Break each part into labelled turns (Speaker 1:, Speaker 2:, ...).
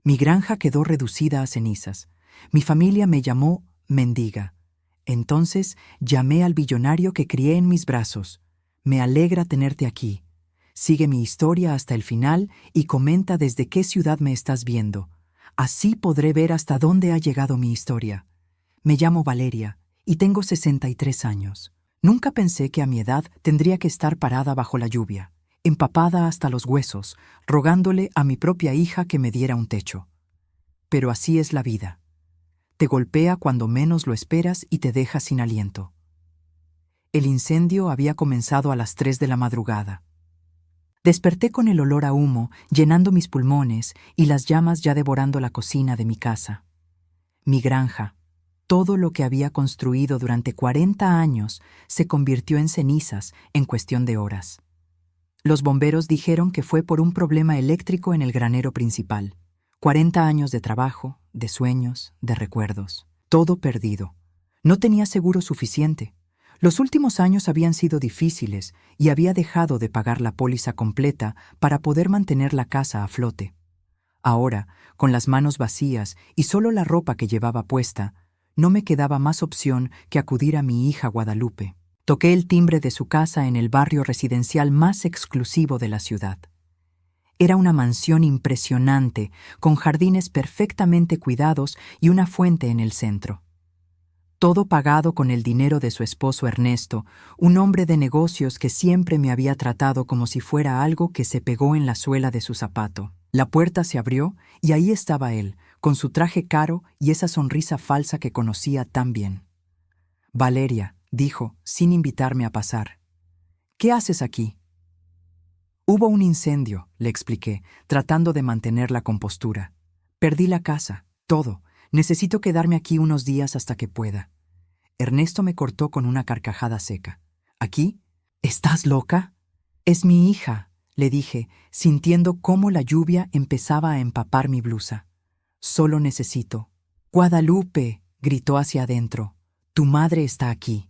Speaker 1: Mi granja quedó reducida a cenizas. Mi familia me llamó mendiga. Entonces llamé al billonario que crié en mis brazos. Me alegra tenerte aquí. Sigue mi historia hasta el final y comenta desde qué ciudad me estás viendo. Así podré ver hasta dónde ha llegado mi historia. Me llamo Valeria y tengo 63 años. Nunca pensé que a mi edad tendría que estar parada bajo la lluvia, empapada hasta los huesos, rogándole a mi propia hija que me diera un techo. Pero así es la vida. Te golpea cuando menos lo esperas y te deja sin aliento. El incendio había comenzado a las 3 de la madrugada. Desperté con el olor a humo llenando mis pulmones y las llamas ya devorando la cocina de mi casa. Mi granja, todo lo que había construido durante 40 años, se convirtió en cenizas en cuestión de horas. Los bomberos dijeron que fue por un problema eléctrico en el granero principal. 40 años de trabajo, de sueños, de recuerdos. Todo perdido. No tenía seguro suficiente. Los últimos años habían sido difíciles y había dejado de pagar la póliza completa para poder mantener la casa a flote. Ahora, con las manos vacías y solo la ropa que llevaba puesta, no me quedaba más opción que acudir a mi hija Guadalupe. Toqué el timbre de su casa en el barrio residencial más exclusivo de la ciudad. Era una mansión impresionante, con jardines perfectamente cuidados y una fuente en el centro. Todo pagado con el dinero de su esposo Ernesto, un hombre de negocios que siempre me había tratado como si fuera algo que se pegó en la suela de su zapato. La puerta se abrió y ahí estaba él, con su traje caro y esa sonrisa falsa que conocía tan bien. «Valeria», dijo, sin invitarme a pasar. «¿Qué haces aquí?» «Hubo un incendio», le expliqué, tratando de mantener la compostura. «Perdí la casa, todo. Necesito quedarme aquí unos días hasta que pueda». Ernesto me cortó con una carcajada seca. «¿Aquí? ¿Estás loca?» «Es mi hija», le dije, sintiendo cómo la lluvia empezaba a empapar mi blusa. «Solo necesito». «Guadalupe», gritó hacia adentro, «tu madre está aquí».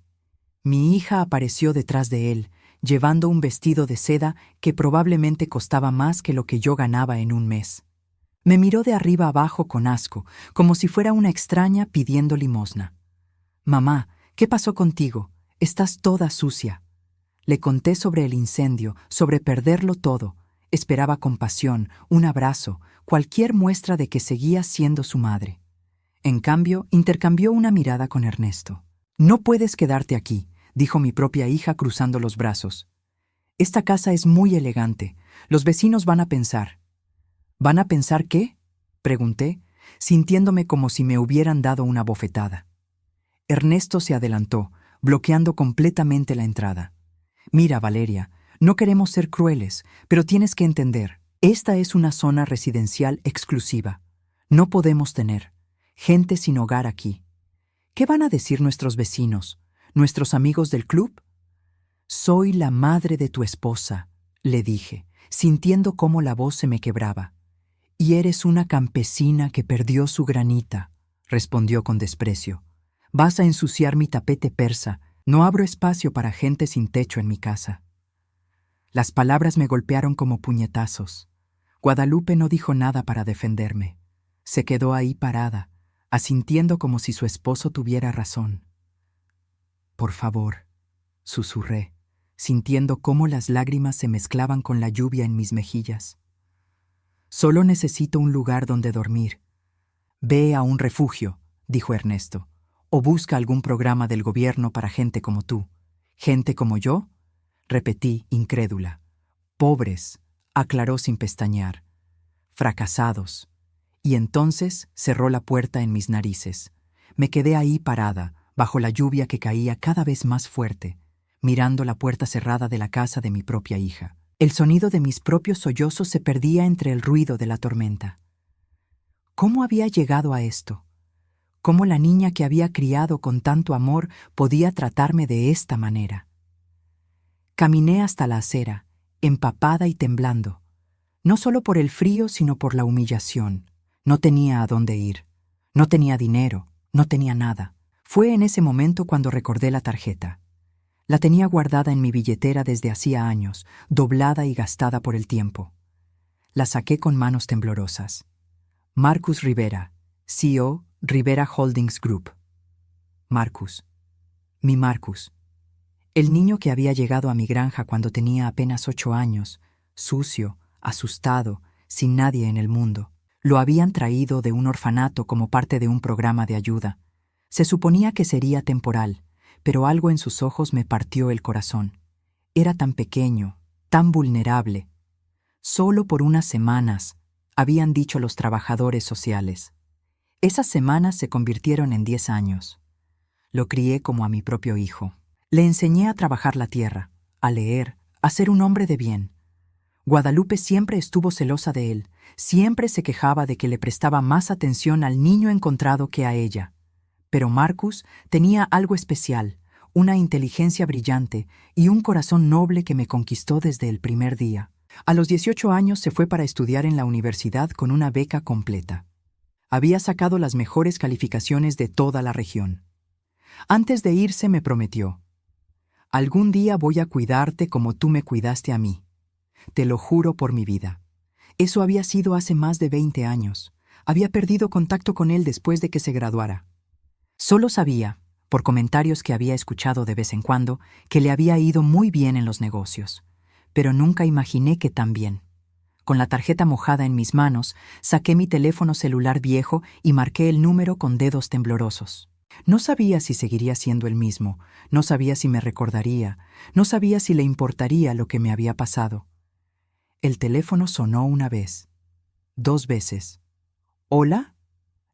Speaker 1: Mi hija apareció detrás de él, llevando un vestido de seda que probablemente costaba más que lo que yo ganaba en un mes. Me miró de arriba abajo con asco, como si fuera una extraña pidiendo limosna. «Mamá, ¿qué pasó contigo? Estás toda sucia». Le conté sobre el incendio, sobre perderlo todo. Esperaba compasión, un abrazo, cualquier muestra de que seguía siendo su madre. En cambio, intercambió una mirada con Ernesto. «No puedes quedarte aquí», dijo mi propia hija cruzando los brazos. «Esta casa es muy elegante. Los vecinos van a pensar». «¿Van a pensar qué?», pregunté, sintiéndome como si me hubieran dado una bofetada. Ernesto se adelantó, bloqueando completamente la entrada. «Mira, Valeria, no queremos ser crueles, pero tienes que entender, esta es una zona residencial exclusiva. No podemos tener gente sin hogar aquí. ¿Qué van a decir nuestros vecinos, nuestros amigos del club?» «Soy la madre de tu esposa», le dije, sintiendo cómo la voz se me quebraba. «Y eres una campesina que perdió su granita», respondió con desprecio. «Vas a ensuciar mi tapete persa. No abro espacio para gente sin techo en mi casa». Las palabras me golpearon como puñetazos. Guadalupe no dijo nada para defenderme. Se quedó ahí parada, asintiendo como si su esposo tuviera razón. «Por favor», susurré, sintiendo cómo las lágrimas se mezclaban con la lluvia en mis mejillas. «Solo necesito un lugar donde dormir». «Ve a un refugio», dijo Ernesto, «o busca algún programa del gobierno para gente como tú». «¿Gente como yo?», repetí, incrédula. «Pobres», aclaró sin pestañear. «Fracasados». Y entonces cerró la puerta en mis narices. Me quedé ahí parada, bajo la lluvia que caía cada vez más fuerte, mirando la puerta cerrada de la casa de mi propia hija. El sonido de mis propios sollozos se perdía entre el ruido de la tormenta. ¿Cómo había llegado a esto? ¿Cómo la niña que había criado con tanto amor podía tratarme de esta manera? Caminé hasta la acera, empapada y temblando, no solo por el frío, sino por la humillación. No tenía a dónde ir, no tenía dinero, no tenía nada. Fue en ese momento cuando recordé la tarjeta. La tenía guardada en mi billetera desde hacía años, doblada y gastada por el tiempo. La saqué con manos temblorosas. Marcus Rivera, CEO, Rivera Holdings Group. Marcus. Mi Marcus. El niño que había llegado a mi granja cuando tenía apenas 8 años, sucio, asustado, sin nadie en el mundo. Lo habían traído de un orfanato como parte de un programa de ayuda. Se suponía que sería temporal, pero algo en sus ojos me partió el corazón. Era tan pequeño, tan vulnerable. Solo por unas semanas, habían dicho los trabajadores sociales. Esas semanas se convirtieron en 10 años. Lo crié como a mi propio hijo. Le enseñé a trabajar la tierra, a leer, a ser un hombre de bien. Guadalupe siempre estuvo celosa de él, siempre se quejaba de que le prestaba más atención al niño encontrado que a ella. Pero Marcus tenía algo especial, una inteligencia brillante y un corazón noble que me conquistó desde el primer día. A los 18 años se fue para estudiar en la universidad con una beca completa. Había sacado las mejores calificaciones de toda la región. Antes de irse me prometió: «Algún día voy a cuidarte como tú me cuidaste a mí. Te lo juro por mi vida». Eso había sido hace más de 20 años. Había perdido contacto con él después de que se graduara. Solo sabía, por comentarios que había escuchado de vez en cuando, que le había ido muy bien en los negocios. Pero nunca imaginé que tan bien. Con la tarjeta mojada en mis manos, saqué mi teléfono celular viejo y marqué el número con dedos temblorosos. No sabía si seguiría siendo el mismo, no sabía si me recordaría, no sabía si le importaría lo que me había pasado. El teléfono sonó una vez, 2 veces. ¿Hola?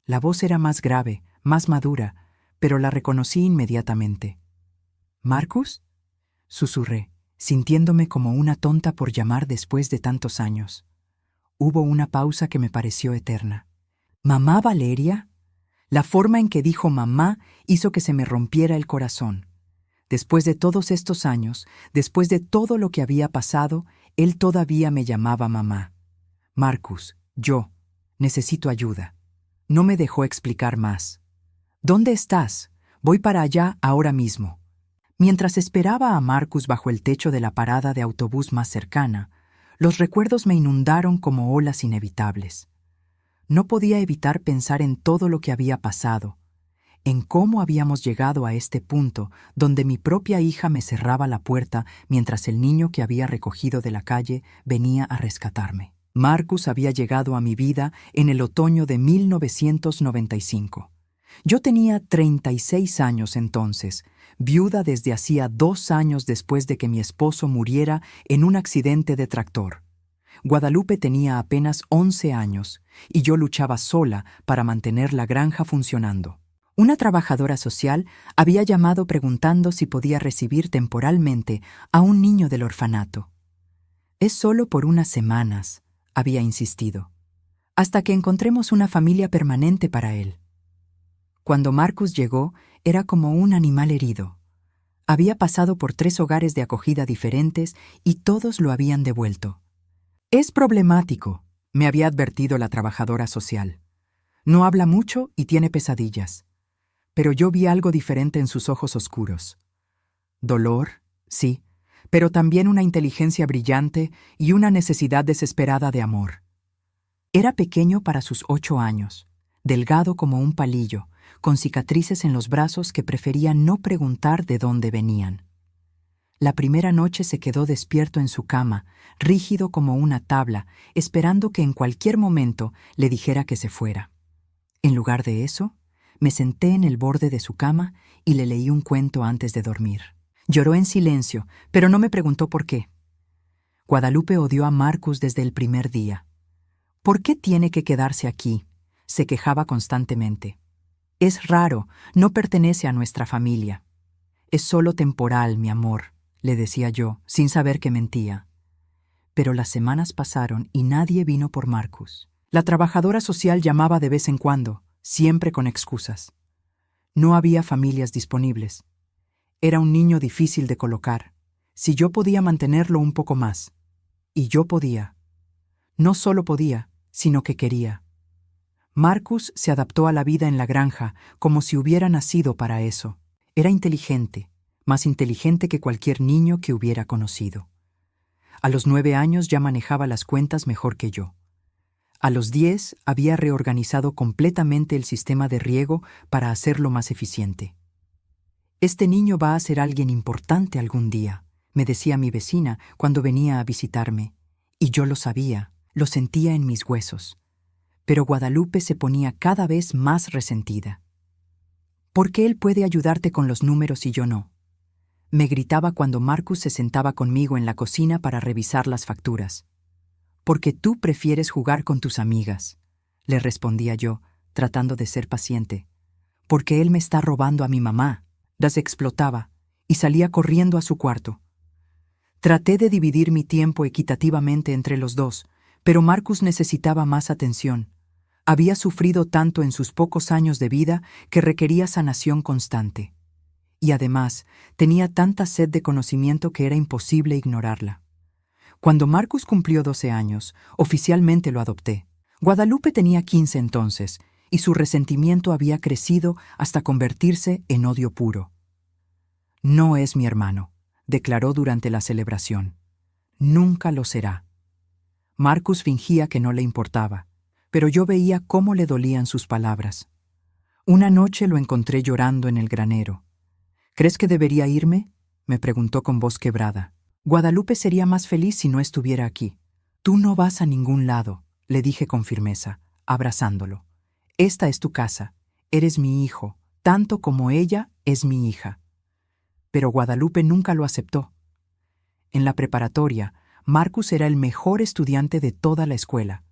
Speaker 1: La voz era más grave, más madura, pero la reconocí inmediatamente. ¿Marcus?, susurré, sintiéndome como una tonta por llamar después de tantos años. Hubo una pausa que me pareció eterna. ¿Mamá Valeria? La forma en que dijo mamá hizo que se me rompiera el corazón. Después de todos estos años, después de todo lo que había pasado, él todavía me llamaba mamá. Marcus, yo necesito ayuda. No me dejó explicar más. ¿Dónde estás? Voy para allá ahora mismo. Mientras esperaba a Marcus bajo el techo de la parada de autobús más cercana, los recuerdos me inundaron como olas inevitables. No podía evitar pensar en todo lo que había pasado, en cómo habíamos llegado a este punto donde mi propia hija me cerraba la puerta mientras el niño que había recogido de la calle venía a rescatarme. Marcus había llegado a mi vida en el otoño de 1995. Yo tenía 36 años entonces, viuda desde hacía 2 años después de que mi esposo muriera en un accidente de tractor. Guadalupe tenía apenas 11 años y yo luchaba sola para mantener la granja funcionando. Una trabajadora social había llamado preguntando si podía recibir temporalmente a un niño del orfanato. «Es solo por unas semanas», había insistido, «hasta que encontremos una familia permanente para él». Cuando Marcus llegó, era como un animal herido. Había pasado por 3 hogares de acogida diferentes y todos lo habían devuelto. «Es problemático», me había advertido la trabajadora social. «No habla mucho y tiene pesadillas». Pero yo vi algo diferente en sus ojos oscuros. Dolor, sí, pero también una inteligencia brillante y una necesidad desesperada de amor. Era pequeño para sus 8 años, delgado como un palillo, con cicatrices en los brazos que prefería no preguntar de dónde venían. La primera noche se quedó despierto en su cama, rígido como una tabla, esperando que en cualquier momento le dijera que se fuera. En lugar de eso, me senté en el borde de su cama y le leí un cuento antes de dormir. Lloró en silencio, pero no me preguntó por qué. Guadalupe odió a Marcus desde el primer día. «¿Por qué tiene que quedarse aquí?», se quejaba constantemente. «Es raro, no pertenece a nuestra familia». «Es solo temporal, mi amor», le decía yo, sin saber que mentía. Pero las semanas pasaron y nadie vino por Marcus. La trabajadora social llamaba de vez en cuando, siempre con excusas. No había familias disponibles. Era un niño difícil de colocar. Si yo podía mantenerlo un poco más. Y yo podía. No solo podía, sino que quería. Marcus se adaptó a la vida en la granja como si hubiera nacido para eso. Era inteligente, más inteligente que cualquier niño que hubiera conocido. A los 9 años ya manejaba las cuentas mejor que yo. A los 10 había reorganizado completamente el sistema de riego para hacerlo más eficiente. «Este niño va a ser alguien importante algún día», me decía mi vecina cuando venía a visitarme, y yo lo sabía, lo sentía en mis huesos. Pero Guadalupe se ponía cada vez más resentida. «¿Por qué él puede ayudarte con los números y yo no?», me gritaba cuando Marcus se sentaba conmigo en la cocina para revisar las facturas. «Porque tú prefieres jugar con tus amigas», le respondía yo, tratando de ser paciente. «Porque él me está robando a mi mamá», las explotaba, y salía corriendo a su cuarto. Traté de dividir mi tiempo equitativamente entre los dos, pero Marcus necesitaba más atención. Había sufrido tanto en sus pocos años de vida que requería sanación constante. Y además, tenía tanta sed de conocimiento que era imposible ignorarla. Cuando Marcus cumplió 12 años, oficialmente lo adopté. Guadalupe tenía 15 entonces, y su resentimiento había crecido hasta convertirse en odio puro. «No es mi hermano», declaró durante la celebración. «Nunca lo será». Marcus fingía que no le importaba, pero yo veía cómo le dolían sus palabras. Una noche lo encontré llorando en el granero. «¿Crees que debería irme?», me preguntó con voz quebrada. «Guadalupe sería más feliz si no estuviera aquí». «Tú no vas a ningún lado», le dije con firmeza, abrazándolo. «Esta es tu casa. Eres mi hijo, tanto como ella es mi hija». Pero Guadalupe nunca lo aceptó. En la preparatoria, Marcus era el mejor estudiante de toda la escuela.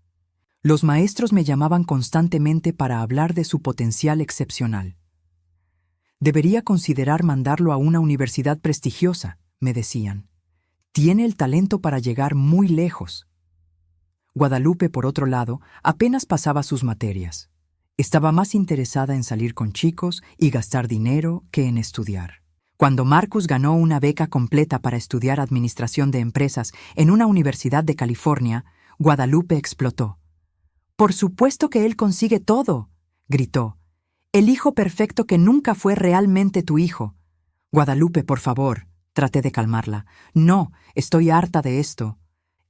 Speaker 1: Los maestros me llamaban constantemente para hablar de su potencial excepcional. «Debería considerar mandarlo a una universidad prestigiosa», me decían. «Tiene el talento para llegar muy lejos». Guadalupe, por otro lado, apenas pasaba sus materias. Estaba más interesada en salir con chicos y gastar dinero que en estudiar. Cuando Marcus ganó una beca completa para estudiar administración de empresas en una universidad de California, Guadalupe explotó. «Por supuesto que él consigue todo», gritó. «El hijo perfecto que nunca fue realmente tu hijo». «Guadalupe, por favor», traté de calmarla. «No, estoy harta de esto.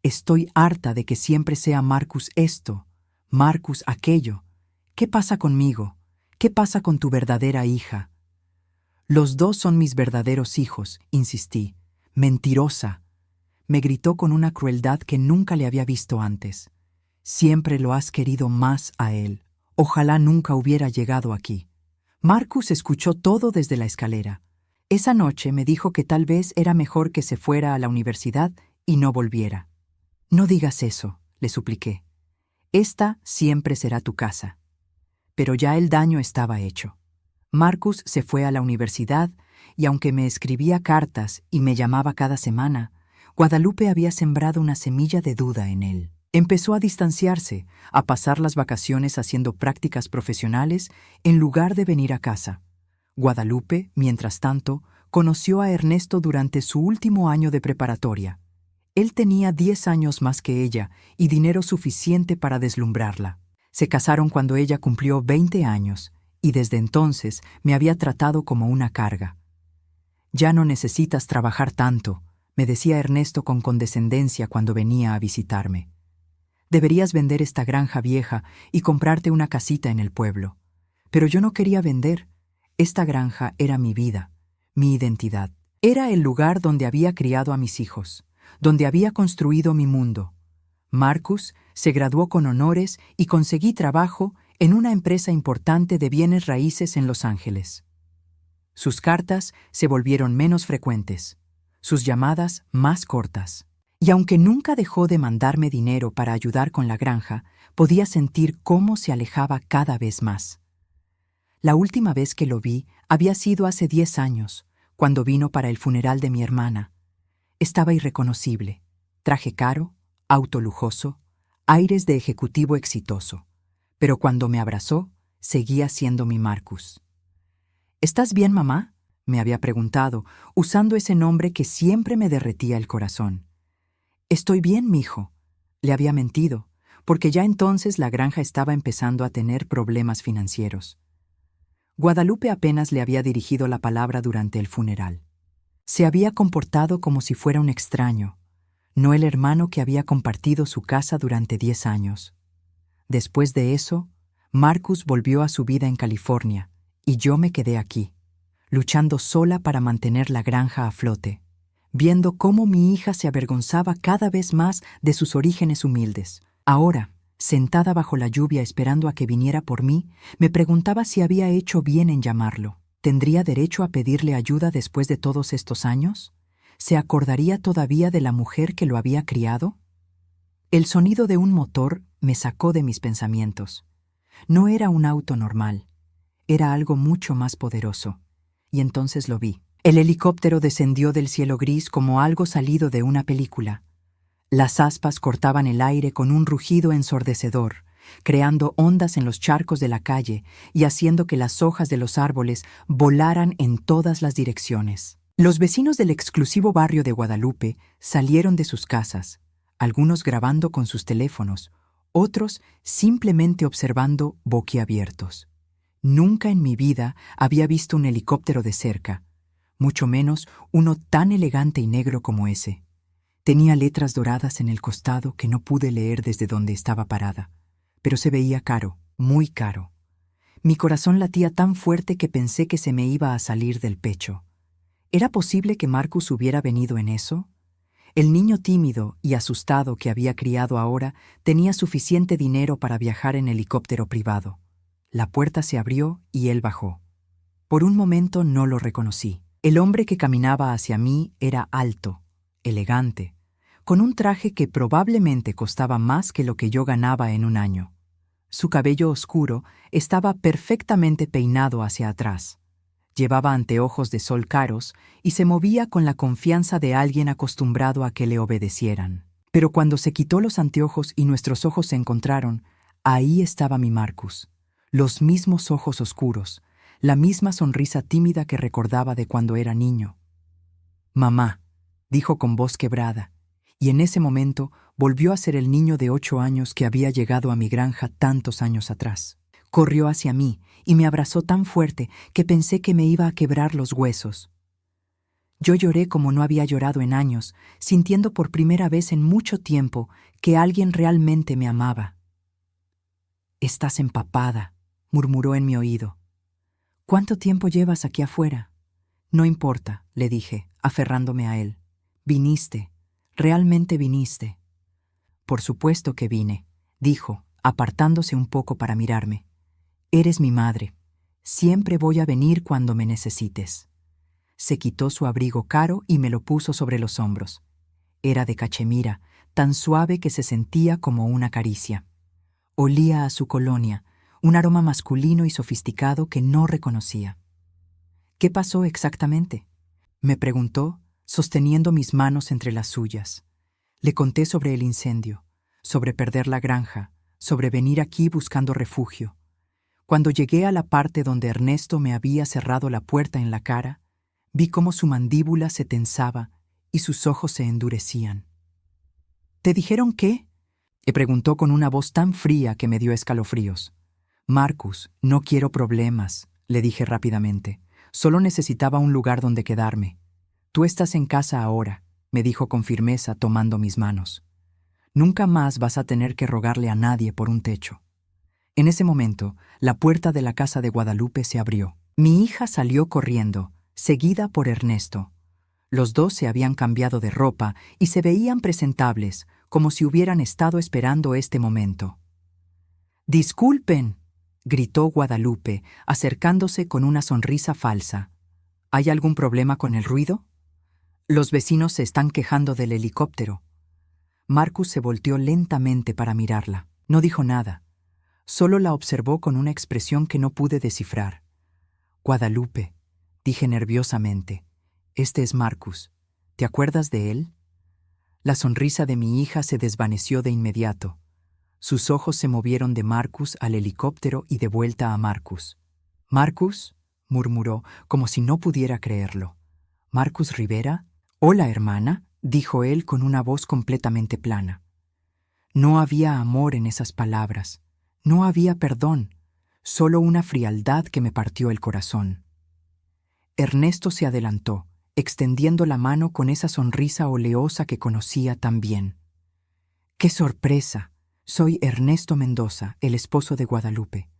Speaker 1: Estoy harta de que siempre sea Marcus esto, Marcus aquello. ¿Qué pasa conmigo? ¿Qué pasa con tu verdadera hija?» «Los dos son mis verdaderos hijos», insistí. «Mentirosa», me gritó con una crueldad que nunca le había visto antes. «Siempre lo has querido más a él. Ojalá nunca hubiera llegado aquí». Marcus escuchó todo desde la escalera. Esa noche me dijo que tal vez era mejor que se fuera a la universidad y no volviera. «No digas eso», le supliqué. «Esta siempre será tu casa». Pero ya el daño estaba hecho. Marcus se fue a la universidad y aunque me escribía cartas y me llamaba cada semana, Guadalupe había sembrado una semilla de duda en él. Empezó a distanciarse, a pasar las vacaciones haciendo prácticas profesionales en lugar de venir a casa. Guadalupe, mientras tanto, conoció a Ernesto durante su último año de preparatoria. Él tenía 10 años más que ella y dinero suficiente para deslumbrarla. Se casaron cuando ella cumplió 20 años y desde entonces me había tratado como una carga. «Ya no necesitas trabajar tanto», me decía Ernesto con condescendencia cuando venía a visitarme. «Deberías vender esta granja vieja y comprarte una casita en el pueblo». Pero yo no quería vender. Esta granja era mi vida, mi identidad. Era el lugar donde había criado a mis hijos, donde había construido mi mundo. Marcus se graduó con honores y conseguí trabajo en una empresa importante de bienes raíces en Los Ángeles. Sus cartas se volvieron menos frecuentes, sus llamadas más cortas. Y aunque nunca dejó de mandarme dinero para ayudar con la granja, podía sentir cómo se alejaba cada vez más. La última vez que lo vi había sido hace 10 años, cuando vino para el funeral de mi hermana. Estaba irreconocible, traje caro, auto lujoso, aires de ejecutivo exitoso. Pero cuando me abrazó, seguía siendo mi Marcus. «¿Estás bien, mamá?», me había preguntado, usando ese nombre que siempre me derretía el corazón. «Estoy bien, mijo», le había mentido, porque ya entonces la granja estaba empezando a tener problemas financieros. Guadalupe apenas le había dirigido la palabra durante el funeral. Se había comportado como si fuera un extraño, no el hermano que había compartido su casa durante 10 años. Después de eso, Marcus volvió a su vida en California y yo me quedé aquí, luchando sola para mantener la granja a flote, viendo cómo mi hija se avergonzaba cada vez más de sus orígenes humildes. Ahora, sentada bajo la lluvia esperando a que viniera por mí, me preguntaba si había hecho bien en llamarlo. ¿Tendría derecho a pedirle ayuda después de todos estos años? ¿Se acordaría todavía de la mujer que lo había criado? El sonido de un motor me sacó de mis pensamientos. No era un auto normal, era algo mucho más poderoso. Y entonces lo vi. El helicóptero descendió del cielo gris como algo salido de una película. Las aspas cortaban el aire con un rugido ensordecedor, creando ondas en los charcos de la calle y haciendo que las hojas de los árboles volaran en todas las direcciones. Los vecinos del exclusivo barrio de Guadalupe salieron de sus casas, algunos grabando con sus teléfonos, otros simplemente observando boquiabiertos. Nunca en mi vida había visto un helicóptero de cerca, mucho menos uno tan elegante y negro como ese. Tenía letras doradas en el costado que no pude leer desde donde estaba parada, pero se veía caro, muy caro. Mi corazón latía tan fuerte que pensé que se me iba a salir del pecho. ¿Era posible que Marcus hubiera venido en eso? El niño tímido y asustado que había criado ahora tenía suficiente dinero para viajar en helicóptero privado. La puerta se abrió y él bajó. Por un momento no lo reconocí. El hombre que caminaba hacia mí era alto, elegante, con un traje que probablemente costaba más que lo que yo ganaba en un año. Su cabello oscuro estaba perfectamente peinado hacia atrás. Llevaba anteojos de sol caros y se movía con la confianza de alguien acostumbrado a que le obedecieran. Pero cuando se quitó los anteojos y nuestros ojos se encontraron, ahí estaba mi Marcus. Los mismos ojos oscuros, la misma sonrisa tímida que recordaba de cuando era niño. «Mamá», dijo con voz quebrada, y en ese momento volvió a ser el niño de 8 años que había llegado a mi granja tantos años atrás. Corrió hacia mí y me abrazó tan fuerte que pensé que me iba a quebrar los huesos. Yo lloré como no había llorado en años, sintiendo por primera vez en mucho tiempo que alguien realmente me amaba. «Estás empapada», murmuró en mi oído. «¿Cuánto tiempo llevas aquí afuera?» «No importa», le dije, aferrándome a él. «Viniste, realmente viniste». «Por supuesto que vine», dijo, apartándose un poco para mirarme. «Eres mi madre. Siempre voy a venir cuando me necesites». Se quitó su abrigo caro y me lo puso sobre los hombros. Era de cachemira, tan suave que se sentía como una caricia. Olía a su colonia, un aroma masculino y sofisticado que no reconocía. «¿Qué pasó exactamente?», me preguntó, sosteniendo mis manos entre las suyas. Le conté sobre el incendio, sobre perder la granja, sobre venir aquí buscando refugio. Cuando llegué a la parte donde Ernesto me había cerrado la puerta en la cara, vi cómo su mandíbula se tensaba y sus ojos se endurecían. «¿Te dijeron qué?», le preguntó con una voz tan fría que me dio escalofríos. «Marcus, no quiero problemas», le dije rápidamente. «Solo necesitaba un lugar donde quedarme». «Tú estás en casa ahora», me dijo con firmeza tomando mis manos. «Nunca más vas a tener que rogarle a nadie por un techo». En ese momento, la puerta de la casa de Guadalupe se abrió. Mi hija salió corriendo, seguida por Ernesto. Los dos se habían cambiado de ropa y se veían presentables, como si hubieran estado esperando este momento. «Disculpen», gritó Guadalupe, acercándose con una sonrisa falsa. «¿Hay algún problema con el ruido?» «Los vecinos se están quejando del helicóptero». Marcus se volteó lentamente para mirarla. No dijo nada. Solo la observó con una expresión que no pude descifrar. «Guadalupe», dije nerviosamente, «este es Marcus. ¿Te acuerdas de él?» La sonrisa de mi hija se desvaneció de inmediato. Sus ojos se movieron de Marcus al helicóptero y de vuelta a Marcus. «¿Marcus?», murmuró, como si no pudiera creerlo. «¿Marcus Rivera? Hola, hermana», dijo él con una voz completamente plana. No había amor en esas palabras. No había perdón, solo una frialdad que me partió el corazón. Ernesto se adelantó, extendiendo la mano con esa sonrisa oleosa que conocía tan bien. «¡Qué sorpresa!», Soy Ernesto Mendoza, el esposo de Guadalupe.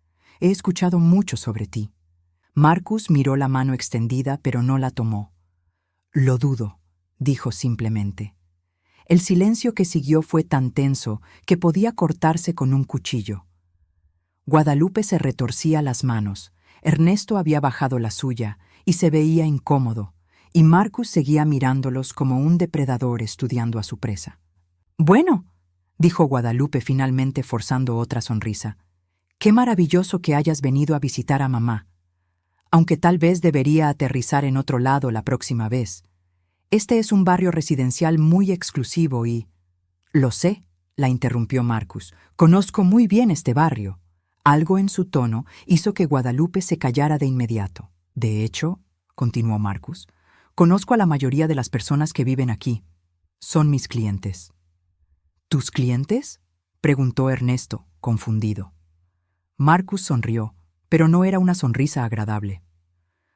Speaker 1: He escuchado mucho sobre ti. Marcus miró la mano extendida, pero no la tomó. Lo dudo, dijo simplemente. El silencio que siguió fue tan tenso que podía cortarse con un cuchillo. Guadalupe se retorcía las manos. Ernesto había bajado la suya y se veía incómodo, y Marcus seguía mirándolos como un depredador estudiando a su presa. «Bueno», dijo Guadalupe finalmente forzando otra sonrisa, «qué maravilloso que hayas venido a visitar a mamá. Aunque tal vez debería aterrizar en otro lado la próxima vez. Este es un barrio residencial muy exclusivo y...» «Lo sé», la interrumpió Marcus. «Conozco muy bien este barrio». Algo en su tono hizo que Guadalupe se callara de inmediato. «De hecho», continuó Marcus, «conozco a la mayoría de las personas que viven aquí. Son mis clientes». «¿Tus clientes?», preguntó Ernesto, confundido. Marcus sonrió, pero no era una sonrisa agradable.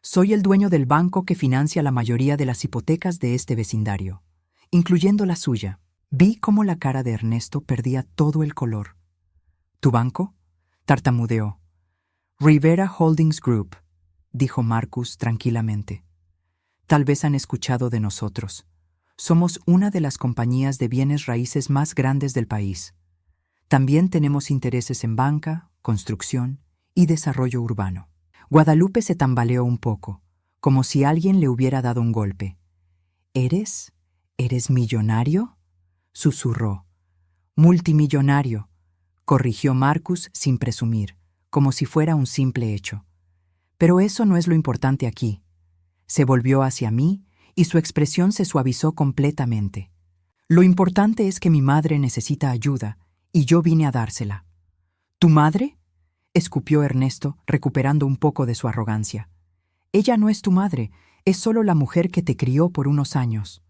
Speaker 1: «Soy el dueño del banco que financia la mayoría de las hipotecas de este vecindario, incluyendo la suya». Vi cómo la cara de Ernesto perdía todo el color. «¿Tu banco?», tartamudeó. «Rivera Holdings Group», dijo Marcus tranquilamente. «Tal vez han escuchado de nosotros. Somos una de las compañías de bienes raíces más grandes del país. También tenemos intereses en banca, construcción y desarrollo urbano». Guadalupe se tambaleó un poco, como si alguien le hubiera dado un golpe. ¿Eres millonario?», susurró. «Multimillonario», corrigió Marcus sin presumir, como si fuera un simple hecho. «Pero eso no es lo importante aquí». Se volvió hacia mí y su expresión se suavizó completamente. «Lo importante es que mi madre necesita ayuda y yo vine a dársela». «¿Tu madre?», escupió Ernesto, recuperando un poco de su arrogancia. «Ella no es tu madre, es solo la mujer que te crió por unos años».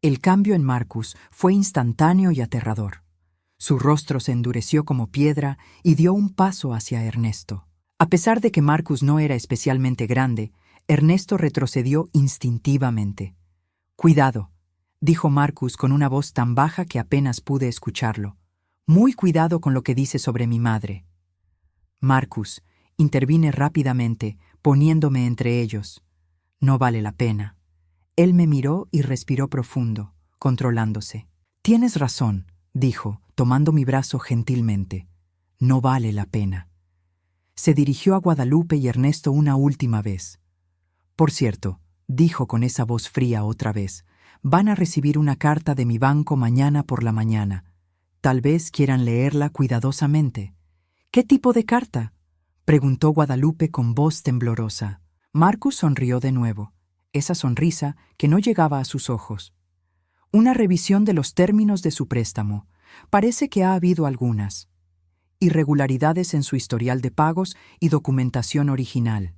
Speaker 1: El cambio en Marcus fue instantáneo y aterrador. Su rostro se endureció como piedra y dio un paso hacia Ernesto. A pesar de que Marcus no era especialmente grande, Ernesto retrocedió instintivamente. «Cuidado», dijo Marcus con una voz tan baja que apenas pude escucharlo. «Muy cuidado con lo que dice sobre mi madre». «Marcus», intervine rápidamente, poniéndome entre ellos. «No vale la pena». Él me miró y respiró profundo, controlándose. «Tienes razón», dijo, tomando mi brazo gentilmente. «No vale la pena». Se dirigió a Guadalupe y Ernesto una última vez. «Por cierto», dijo con esa voz fría otra vez, «van a recibir una carta de mi banco mañana por la mañana. Tal vez quieran leerla cuidadosamente». «¿Qué tipo de carta?», preguntó Guadalupe con voz temblorosa. Marcus sonrió de nuevo, esa sonrisa que no llegaba a sus ojos. «Una revisión de los términos de su préstamo. Parece que ha habido algunas. Irregularidades en su historial de pagos y documentación original».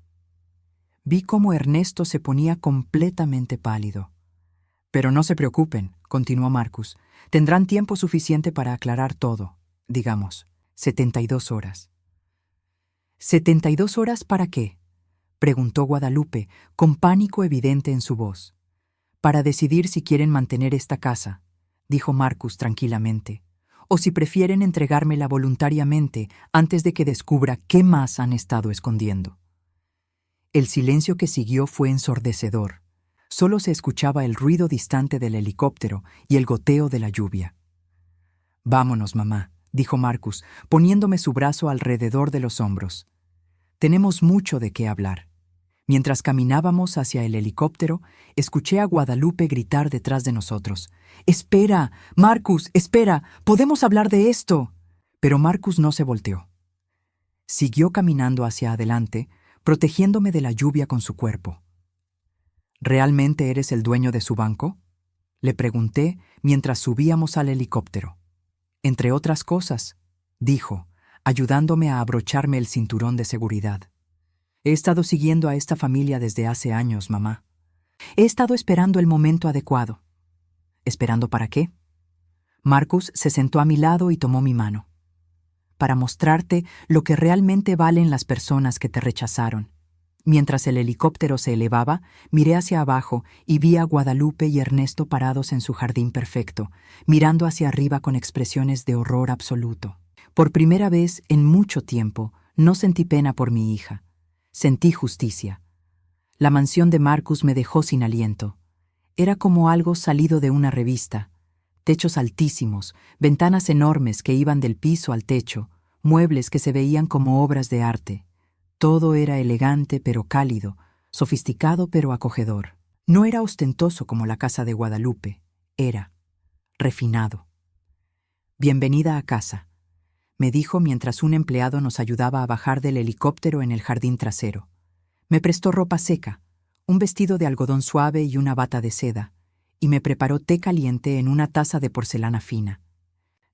Speaker 1: Vi cómo Ernesto se ponía completamente pálido. «Pero no se preocupen», continuó Marcus. «Tendrán tiempo suficiente para aclarar todo. Digamos, 72 horas». «¿72 horas para qué?», preguntó Guadalupe, con pánico evidente en su voz. «Para decidir si quieren mantener esta casa», dijo Marcus tranquilamente, «o si prefieren entregármela voluntariamente antes de que descubra qué más han estado escondiendo». El silencio que siguió fue ensordecedor. Solo se escuchaba el ruido distante del helicóptero y el goteo de la lluvia. «Vámonos, mamá», dijo Marcus, poniéndome su brazo alrededor de los hombros. «Tenemos mucho de qué hablar». Mientras caminábamos hacia el helicóptero, escuché a Guadalupe gritar detrás de nosotros. «¡Espera! ¡Marcus, espera! ¡Podemos hablar de esto!». Pero Marcus no se volteó. Siguió caminando hacia adelante, protegiéndome de la lluvia con su cuerpo. «¿Realmente eres el dueño de su banco?», le pregunté mientras subíamos al helicóptero. «Entre otras cosas», dijo, ayudándome a abrocharme el cinturón de seguridad. «He estado siguiendo a esta familia desde hace años, mamá. He estado esperando el momento adecuado». «¿Esperando para qué?». Marcus se sentó a mi lado y tomó mi mano. «Para mostrarte lo que realmente valen las personas que te rechazaron. Mientras el helicóptero se elevaba, miré hacia abajo y vi a Guadalupe y Ernesto parados en su jardín perfecto, mirando hacia arriba con expresiones de horror absoluto. Por primera vez en mucho tiempo, no sentí pena por mi hija. Sentí justicia. La mansión de Marcus me dejó sin aliento. Era como algo salido de una revista. Techos altísimos, ventanas enormes que iban del piso al techo, muebles que se veían como obras de arte. Todo era elegante pero cálido, sofisticado pero acogedor. No era ostentoso como la casa de Guadalupe, era refinado. «Bienvenida a casa», me dijo mientras un empleado nos ayudaba a bajar del helicóptero en el jardín trasero. Me prestó ropa seca, un vestido de algodón suave y una bata de seda, y me preparó té caliente en una taza de porcelana fina.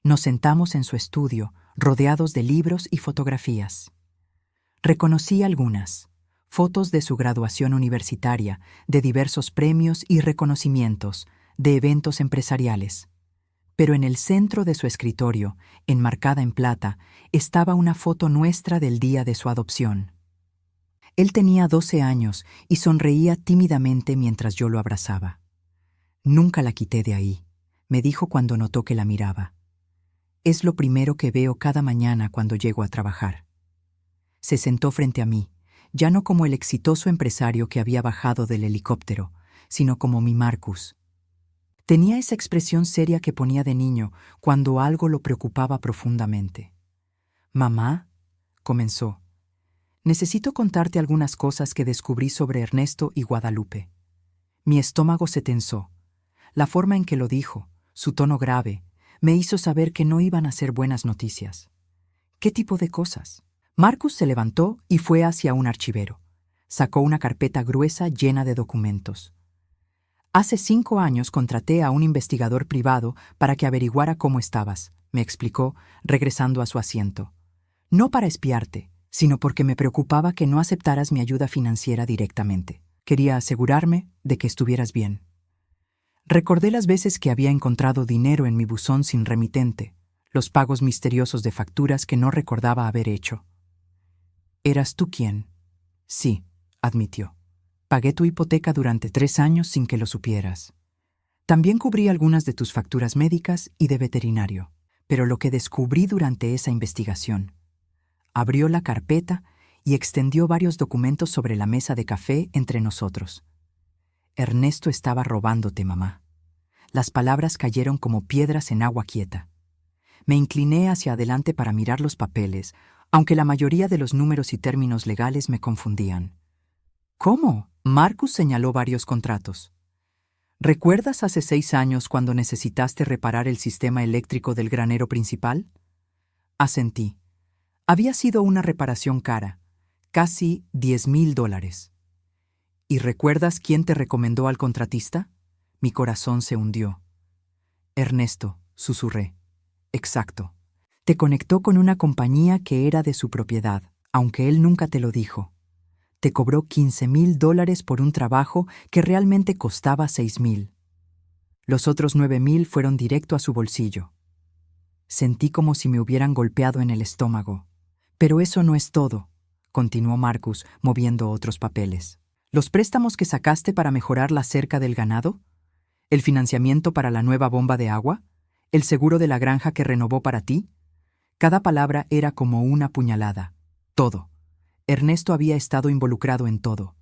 Speaker 1: Nos sentamos en su estudio, rodeados de libros y fotografías. Reconocí algunas, fotos de su graduación universitaria, de diversos premios y reconocimientos, de eventos empresariales. Pero en el centro de su escritorio, enmarcada en plata, estaba una foto nuestra del día de su adopción. Él tenía 12 años y sonreía tímidamente mientras yo lo abrazaba. «Nunca la quité de ahí», me dijo cuando notó que la miraba. «Es lo primero que veo cada mañana cuando llego a trabajar». Se sentó frente a mí, ya no como el exitoso empresario que había bajado del helicóptero, sino como mi Marcus. Tenía esa expresión seria que ponía de niño cuando algo lo preocupaba profundamente. «Mamá», comenzó, «necesito contarte algunas cosas que descubrí sobre Ernesto y Guadalupe». Mi estómago se tensó. La forma en que lo dijo, su tono grave, me hizo saber que no iban a ser buenas noticias. ¿Qué tipo de cosas? Marcus se levantó y fue hacia un archivero. Sacó una carpeta gruesa llena de documentos. «Hace 5 años contraté a un investigador privado para que averiguara cómo estabas», me explicó, regresando a su asiento. «No para espiarte, sino porque me preocupaba que no aceptaras mi ayuda financiera directamente. Quería asegurarme de que estuvieras bien». Recordé las veces que había encontrado dinero en mi buzón sin remitente, los pagos misteriosos de facturas que no recordaba haber hecho. «¿Eras tú quién?» «Sí», admitió. «Pagué tu hipoteca durante 3 años sin que lo supieras. También cubrí algunas de tus facturas médicas y de veterinario. Pero lo que descubrí durante esa investigación». Abrió la carpeta y extendió varios documentos sobre la mesa de café entre nosotros. «Ernesto estaba robándote, mamá». Las palabras cayeron como piedras en agua quieta. Me incliné hacia adelante para mirar los papeles, aunque la mayoría de los números y términos legales me confundían. «¿Cómo?», Marcus señaló varios contratos. «¿Recuerdas hace 6 años cuando necesitaste reparar el sistema eléctrico del granero principal?» Asentí. Había sido una reparación cara, casi $10,000. «¿Y recuerdas quién te recomendó al contratista?» Mi corazón se hundió. «Ernesto», susurré. «Exacto. Te conectó con una compañía que era de su propiedad, aunque él nunca te lo dijo. Te cobró $15,000 por un trabajo que realmente costaba $6,000. Los otros $9,000 fueron directo a su bolsillo». Sentí como si me hubieran golpeado en el estómago. «Pero eso no es todo», continuó Marcus, moviendo otros papeles. «¿Los préstamos que sacaste para mejorar la cerca del ganado? ¿El financiamiento para la nueva bomba de agua? ¿El seguro de la granja que renovó para ti?» Cada palabra era como una puñalada. Todo. Ernesto había estado involucrado en todo.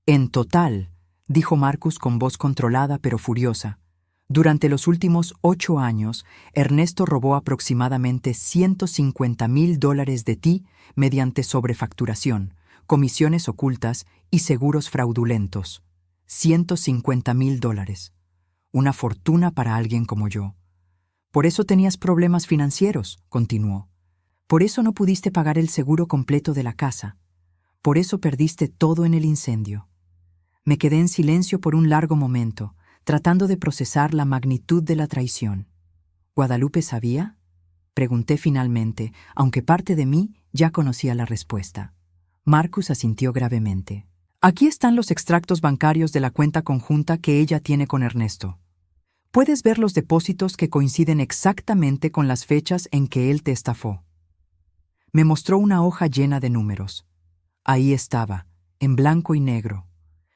Speaker 1: «En total», dijo Marcus con voz controlada pero furiosa, «durante los últimos 8 años, Ernesto robó aproximadamente $150,000 de ti mediante sobrefacturación, comisiones ocultas y seguros fraudulentos. $150,000. Una fortuna para alguien como yo. Por eso tenías problemas financieros», continuó. «Por eso no pudiste pagar el seguro completo de la casa. Por eso perdiste todo en el incendio». Me quedé en silencio por un largo momento, tratando de procesar la magnitud de la traición. «¿Guadalupe sabía?», pregunté finalmente, aunque parte de mí ya conocía la respuesta. Marcus asintió gravemente. «Aquí están los extractos bancarios de la cuenta conjunta que ella tiene con Ernesto. Puedes ver los depósitos que coinciden exactamente con las fechas en que él te estafó». Me mostró una hoja llena de números. Ahí estaba, en blanco y negro.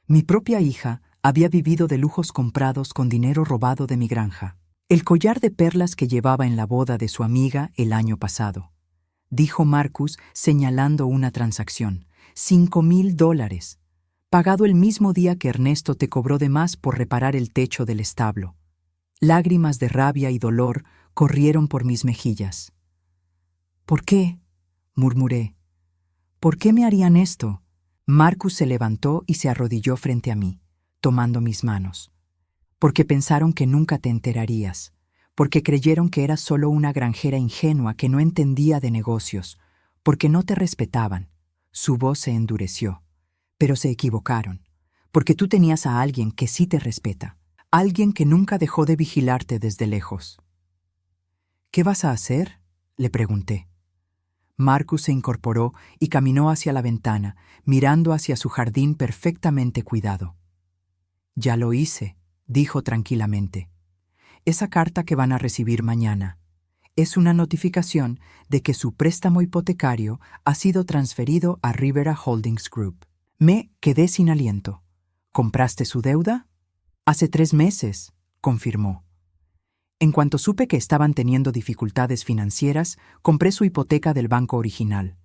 Speaker 1: Mi propia hija había vivido de lujos comprados con dinero robado de mi granja. El collar de perlas que llevaba en la boda de su amiga el año pasado, dijo Marcus señalando una transacción. $5,000, pagado el mismo día que Ernesto te cobró de más por reparar el techo del establo. Lágrimas de rabia y dolor corrieron por mis mejillas. ¿Por qué?, murmuré. ¿Por qué me harían esto? Marcus se levantó y se arrodilló frente a mí, tomando mis manos. Porque pensaron que nunca te enterarías, porque creyeron que eras solo una granjera ingenua que no entendía de negocios, porque no te respetaban. Su voz se endureció. Pero se equivocaron, porque tú tenías a alguien que sí te respeta, alguien que nunca dejó de vigilarte desde lejos. ¿Qué vas a hacer?, le pregunté. Marcus se incorporó y caminó hacia la ventana, mirando hacia su jardín perfectamente cuidado. Ya lo hice, dijo tranquilamente. Esa carta que van a recibir mañana es una notificación de que su préstamo hipotecario ha sido transferido a Rivera Holdings Group. Me quedé sin aliento. ¿Compraste su deuda? Hace 3 meses, confirmó. En cuanto supe que estaban teniendo dificultades financieras, compré su hipoteca del banco original.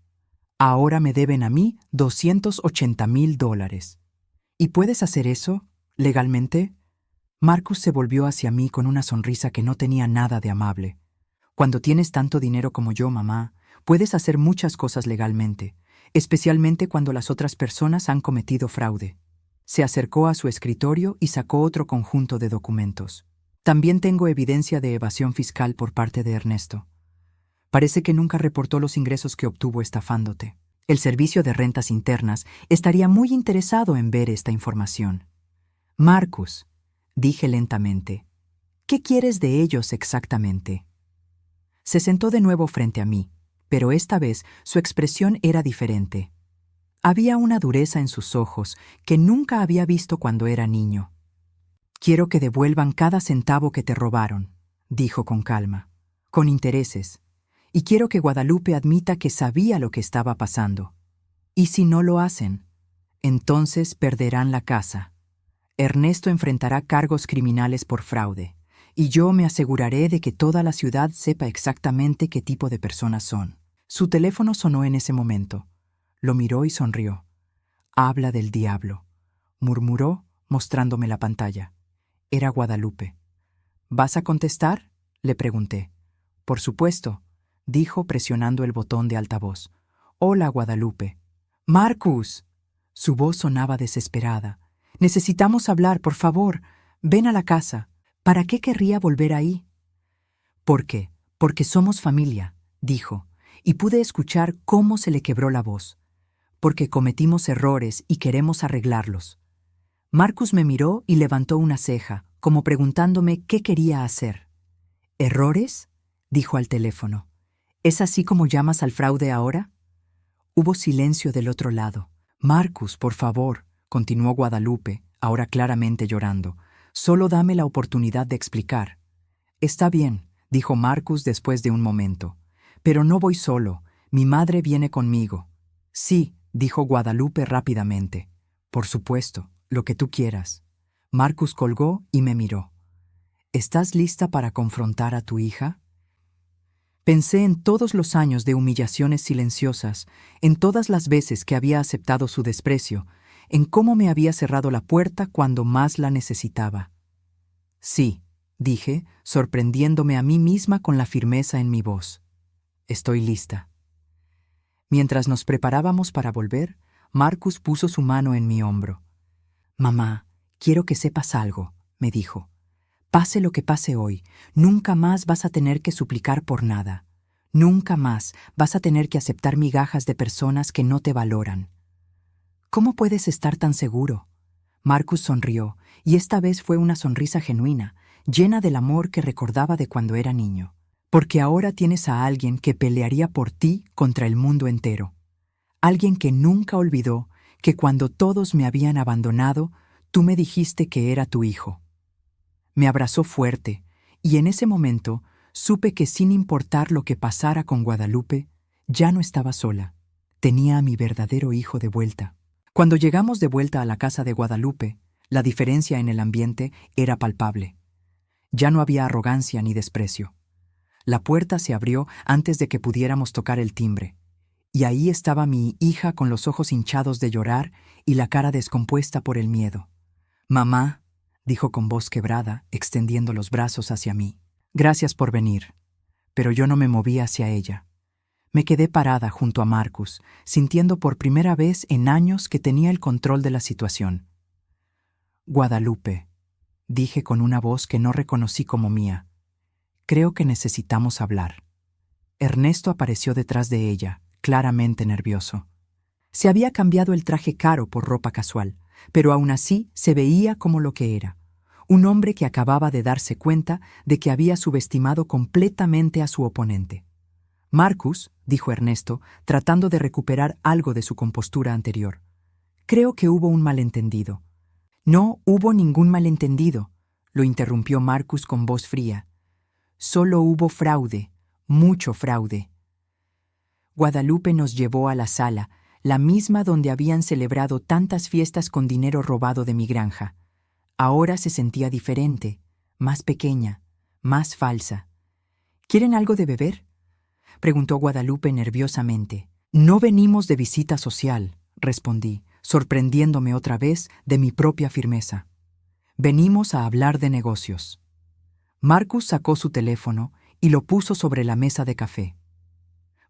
Speaker 1: Ahora me deben a mí $280,000. ¿Y puedes hacer eso, legalmente? Marcus se volvió hacia mí con una sonrisa que no tenía nada de amable. Cuando tienes tanto dinero como yo, mamá, puedes hacer muchas cosas legalmente, especialmente cuando las otras personas han cometido fraude. Se acercó a su escritorio y sacó otro conjunto de documentos. También tengo evidencia de evasión fiscal por parte de Ernesto. Parece que nunca reportó los ingresos que obtuvo estafándote. El Servicio de Rentas Internas estaría muy interesado en ver esta información. Marcus, dije lentamente, ¿qué quieres de ellos exactamente? Se sentó de nuevo frente a mí, pero esta vez su expresión era diferente. Había una dureza en sus ojos que nunca había visto cuando era niño. Quiero que devuelvan cada centavo que te robaron, dijo con calma, con intereses, y quiero que Guadalupe admita que sabía lo que estaba pasando. Y si no lo hacen, entonces perderán la casa. Ernesto enfrentará cargos criminales por fraude, y yo me aseguraré de que toda la ciudad sepa exactamente qué tipo de personas son. Su teléfono sonó en ese momento. Lo miró y sonrió. Habla del diablo, murmuró, mostrándome la pantalla. Era Guadalupe. ¿Vas a contestar?, le pregunté. Por supuesto, dijo presionando el botón de altavoz. Hola, Guadalupe. ¡Marcus! Su voz sonaba desesperada. Necesitamos hablar, por favor. Ven a la casa. ¿Para qué querría volver ahí? ¿Por qué? Porque somos familia, dijo, y pude escuchar cómo se le quebró la voz. Porque cometimos errores y queremos arreglarlos. Marcus me miró y levantó una ceja, como preguntándome qué quería hacer. ¿Errores?, dijo al teléfono. ¿Es así como llamas al fraude ahora? Hubo silencio del otro lado. Marcus, por favor, continuó Guadalupe, ahora claramente llorando. Solo dame la oportunidad de explicar. Está bien, dijo Marcus después de un momento. Pero no voy solo. Mi madre viene conmigo. Sí, dijo Guadalupe rápidamente. Por supuesto, lo que tú quieras. Marcus colgó y me miró. ¿Estás lista para confrontar a tu hija? Pensé en todos los años de humillaciones silenciosas, en todas las veces que había aceptado su desprecio, en cómo me había cerrado la puerta cuando más la necesitaba. Sí, dije, sorprendiéndome a mí misma con la firmeza en mi voz. Estoy lista. Mientras nos preparábamos para volver, Marcus puso su mano en mi hombro. Mamá, quiero que sepas algo, me dijo. Pase lo que pase hoy, nunca más vas a tener que suplicar por nada. Nunca más vas a tener que aceptar migajas de personas que no te valoran. ¿Cómo puedes estar tan seguro? Marcus sonrió, y esta vez fue una sonrisa genuina, llena del amor que recordaba de cuando era niño. Porque ahora tienes a alguien que pelearía por ti contra el mundo entero. Alguien que nunca olvidó que cuando todos me habían abandonado, tú me dijiste que era tu hijo. Me abrazó fuerte, y en ese momento supe que sin importar lo que pasara con Guadalupe, ya no estaba sola. Tenía a mi verdadero hijo de vuelta. Cuando llegamos de vuelta a la casa de Guadalupe, la diferencia en el ambiente era palpable. Ya no había arrogancia ni desprecio. La puerta se abrió antes de que pudiéramos tocar el timbre, y ahí estaba mi hija con los ojos hinchados de llorar y la cara descompuesta por el miedo. «Mamá», dijo con voz quebrada, extendiendo los brazos hacia mí. «Gracias por venir». Pero yo no me moví hacia ella. Me quedé parada junto a Marcus, sintiendo por primera vez en años que tenía el control de la situación. «Guadalupe», dije con una voz que no reconocí como mía. «Creo que necesitamos hablar». Ernesto apareció detrás de ella, claramente nervioso. Se había cambiado el traje caro por ropa casual, pero aún así se veía como lo que era. Un hombre que acababa de darse cuenta de que había subestimado completamente a su oponente. «Marcus», dijo Ernesto, tratando de recuperar algo de su compostura anterior. «Creo que hubo un malentendido». «No hubo ningún malentendido», lo interrumpió Marcus con voz fría. «Solo hubo fraude, mucho fraude». Guadalupe nos llevó a la sala, la misma donde habían celebrado tantas fiestas con dinero robado de mi granja. Ahora se sentía diferente, más pequeña, más falsa. «¿Quieren algo de beber?», preguntó Guadalupe nerviosamente. «No venimos de visita social», respondí, sorprendiéndome otra vez de mi propia firmeza. «Venimos a hablar de negocios». Marcus sacó su teléfono y lo puso sobre la mesa de café.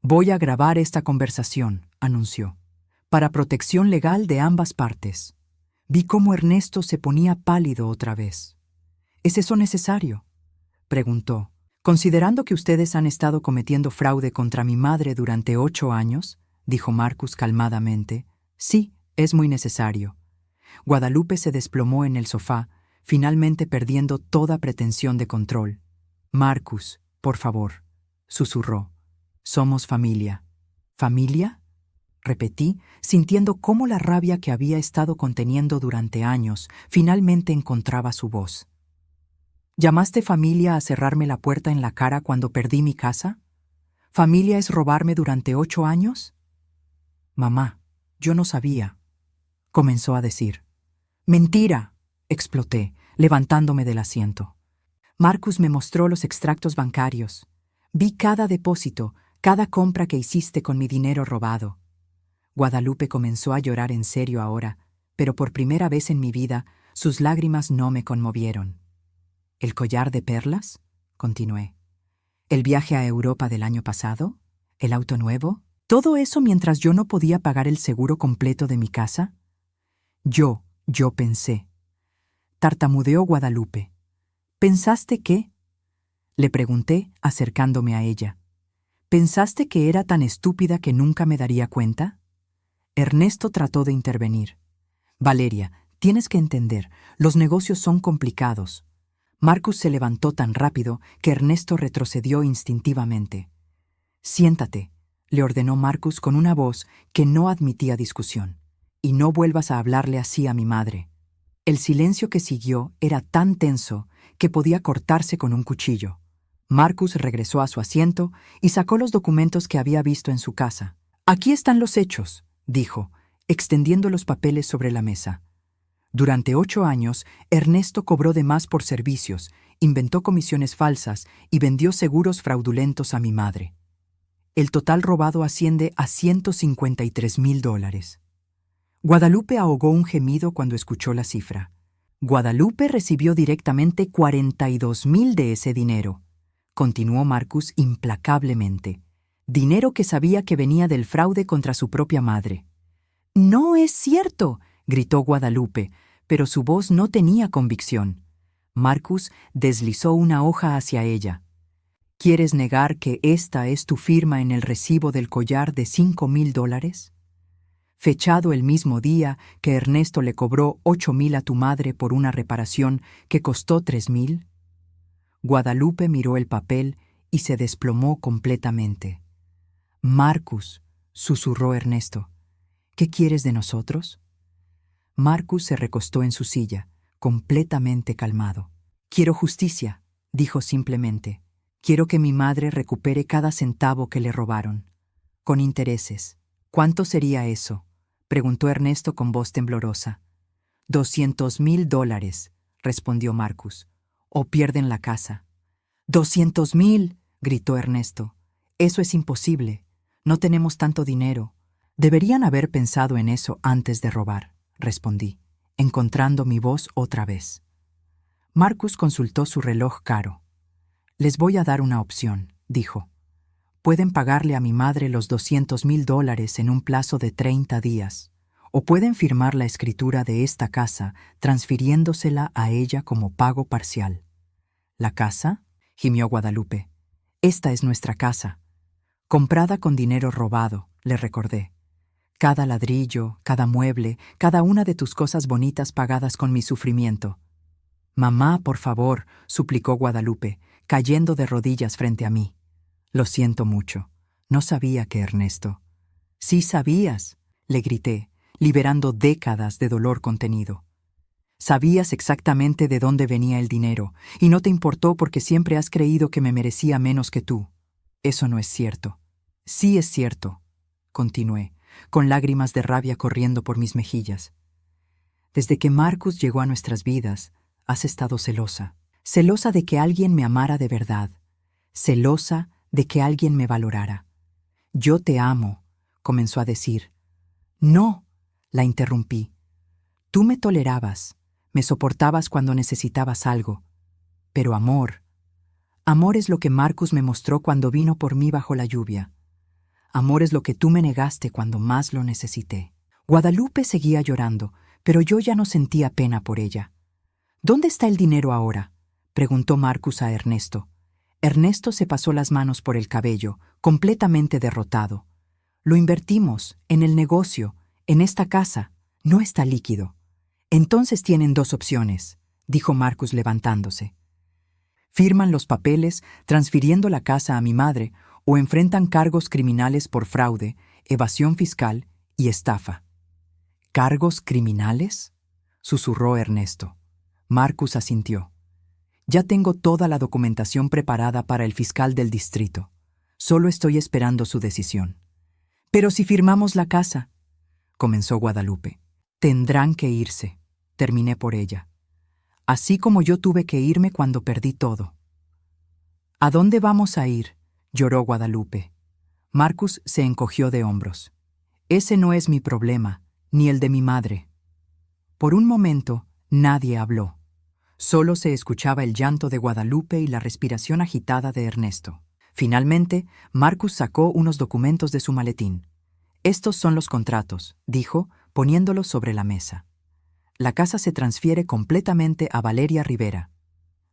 Speaker 1: «Voy a grabar esta conversación», anunció, «para protección legal de ambas partes». Vi cómo Ernesto se ponía pálido otra vez. «¿Es eso necesario?», preguntó. «Considerando que ustedes han estado cometiendo fraude contra mi madre durante 8 años», dijo Marcus calmadamente, «sí, es muy necesario». Guadalupe se desplomó en el sofá, finalmente perdiendo toda pretensión de control. «Marcus, por favor», susurró. «Somos familia». «¿Familia?», repetí, sintiendo cómo la rabia que había estado conteniendo durante años finalmente encontraba su voz. «¿Llamaste familia a cerrarme la puerta en la cara cuando perdí mi casa? ¿Familia es robarme durante 8 años?» «Mamá, yo no sabía», comenzó a decir. «¡Mentira!», exploté, levantándome del asiento. Marcus me mostró los extractos bancarios. Vi cada depósito, cada compra que hiciste con mi dinero robado. Guadalupe comenzó a llorar en serio ahora, pero por primera vez en mi vida sus lágrimas no me conmovieron. «¿El collar de perlas?», continué. «¿El viaje a Europa del año pasado? ¿El auto nuevo? ¿Todo eso mientras yo no podía pagar el seguro completo de mi casa?» Yo pensé. Tartamudeó Guadalupe. «¿Pensaste qué?», le pregunté, acercándome a ella. «¿Pensaste que era tan estúpida que nunca me daría cuenta?» Ernesto trató de intervenir. «Valeria, tienes que entender, los negocios son complicados». Marcus se levantó tan rápido que Ernesto retrocedió instintivamente. «Siéntate», le ordenó Marcus con una voz que no admitía discusión. «Y no vuelvas a hablarle así a mi madre». El silencio que siguió era tan tenso que podía cortarse con un cuchillo. Marcus regresó a su asiento y sacó los documentos que había visto en su casa. «Aquí están los hechos», dijo, extendiendo los papeles sobre la mesa. Durante 8 años, Ernesto cobró de más por servicios, inventó comisiones falsas y vendió seguros fraudulentos a mi madre. El total robado asciende a $153,000. Guadalupe ahogó un gemido cuando escuchó la cifra. Guadalupe recibió directamente 42,000 de ese dinero, continuó Marcus implacablemente. Dinero que sabía que venía del fraude contra su propia madre. «¡No es cierto!», gritó Guadalupe, pero su voz no tenía convicción. Marcus deslizó una hoja hacia ella. «¿Quieres negar que esta es tu firma en el recibo del collar de $5,000? Fechado el mismo día que Ernesto le cobró 8,000 a tu madre por una reparación que costó 3,000. Guadalupe miró el papel y se desplomó completamente. «Marcus», susurró Ernesto, «¿qué quieres de nosotros?» Marcus se recostó en su silla, completamente calmado. «Quiero justicia», dijo simplemente. «Quiero que mi madre recupere cada centavo que le robaron. Con intereses. ¿Cuánto sería eso? preguntó Ernesto con voz temblorosa. $200,000, respondió Marcus. O pierden la casa. $200,000, gritó Ernesto. Eso es imposible. No tenemos tanto dinero. Deberían haber pensado en eso antes de robar, respondí, encontrando mi voz otra vez. Marcus consultó su reloj caro. Les voy a dar una opción, dijo. Pueden pagarle a mi madre los $200,000 en un plazo de 30 días, o pueden firmar la escritura de esta casa transfiriéndosela a ella como pago parcial. ¿La casa?, gimió Guadalupe. Esta es nuestra casa. Comprada con dinero robado, le recordé. Cada ladrillo, cada mueble, cada una de tus cosas bonitas pagadas con mi sufrimiento. Mamá, por favor, suplicó Guadalupe, cayendo de rodillas frente a mí. Lo siento mucho. No sabía que Ernesto. Sí sabías, le grité, liberando décadas de dolor contenido. Sabías exactamente de dónde venía el dinero, y no te importó porque siempre has creído que me merecía menos que tú. Eso no es cierto. Sí es cierto, continué, con lágrimas de rabia corriendo por mis mejillas. Desde que Marcus llegó a nuestras vidas, has estado celosa. Celosa de que alguien me amara de verdad. Celosa de que alguien me valorara. Yo te amo, comenzó a decir. No, la interrumpí. Tú me tolerabas, me soportabas cuando necesitabas algo. Pero amor es lo que Marcus me mostró cuando vino por mí bajo la lluvia. Amor es lo que tú me negaste cuando más lo necesité. Guadalupe seguía llorando, pero yo ya no sentía pena por ella. ¿Dónde está el dinero ahora?, preguntó Marcus a Ernesto. Ernesto se pasó las manos por el cabello, completamente derrotado. Lo invertimos, en el negocio, en esta casa. No está líquido. Entonces tienen dos opciones, dijo Marcus levantándose. Firman los papeles transfiriendo la casa a mi madre o enfrentan cargos criminales por fraude, evasión fiscal y estafa. ¿Cargos criminales?, susurró Ernesto. Marcus asintió. Ya tengo toda la documentación preparada para el fiscal del distrito. Solo estoy esperando su decisión. Pero si firmamos la casa, comenzó Guadalupe. Tendrán que irse, terminé por ella. Así como yo tuve que irme cuando perdí todo. ¿A dónde vamos a ir?, lloró Guadalupe. Marcus se encogió de hombros. Ese no es mi problema, ni el de mi madre. Por un momento, nadie habló. Solo se escuchaba el llanto de Guadalupe y la respiración agitada de Ernesto. Finalmente, Marcus sacó unos documentos de su maletín. Estos son los contratos, dijo, poniéndolos sobre la mesa. La casa se transfiere completamente a Valeria Rivera.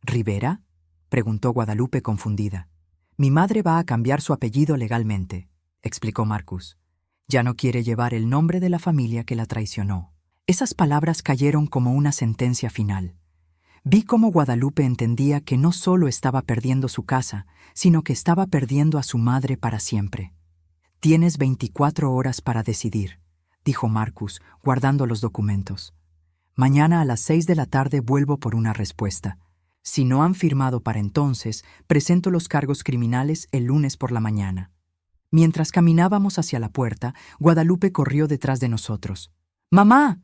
Speaker 1: ¿Rivera?, preguntó Guadalupe confundida. Mi madre va a cambiar su apellido legalmente, explicó Marcus. Ya no quiere llevar el nombre de la familia que la traicionó. Esas palabras cayeron como una sentencia final. Vi cómo Guadalupe entendía que no solo estaba perdiendo su casa, sino que estaba perdiendo a su madre para siempre. Tienes 24 horas para decidir, dijo Marcus, guardando los documentos. Mañana a las 6 de la tarde vuelvo por una respuesta. Si no han firmado para entonces, presento los cargos criminales el lunes por la mañana. Mientras caminábamos hacia la puerta, Guadalupe corrió detrás de nosotros. ¡Mamá!,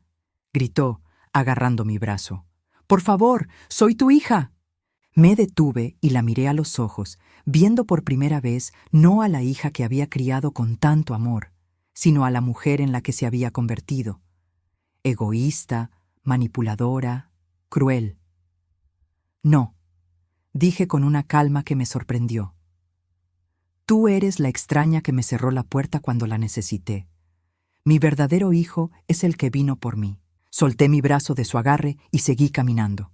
Speaker 1: gritó, agarrando mi brazo. ¡Por favor, soy tu hija! Me detuve y la miré a los ojos, viendo por primera vez no a la hija que había criado con tanto amor, sino a la mujer en la que se había convertido. Egoísta, manipuladora, cruel. No, dije con una calma que me sorprendió. Tú eres la extraña que me cerró la puerta cuando la necesité. Mi verdadero hijo es el que vino por mí. Solté mi brazo de su agarre y seguí caminando.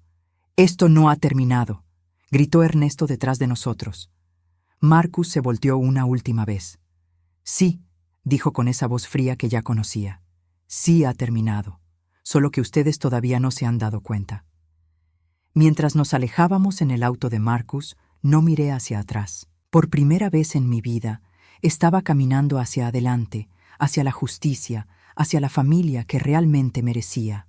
Speaker 1: «Esto no ha terminado», gritó Ernesto detrás de nosotros. Marcus se volteó una última vez. «Sí», dijo con esa voz fría que ya conocía. «Sí ha terminado, solo que ustedes todavía no se han dado cuenta». Mientras nos alejábamos en el auto de Marcus, no miré hacia atrás. Por primera vez en mi vida, estaba caminando hacia adelante, hacia la justicia, hacia la familia que realmente merecía.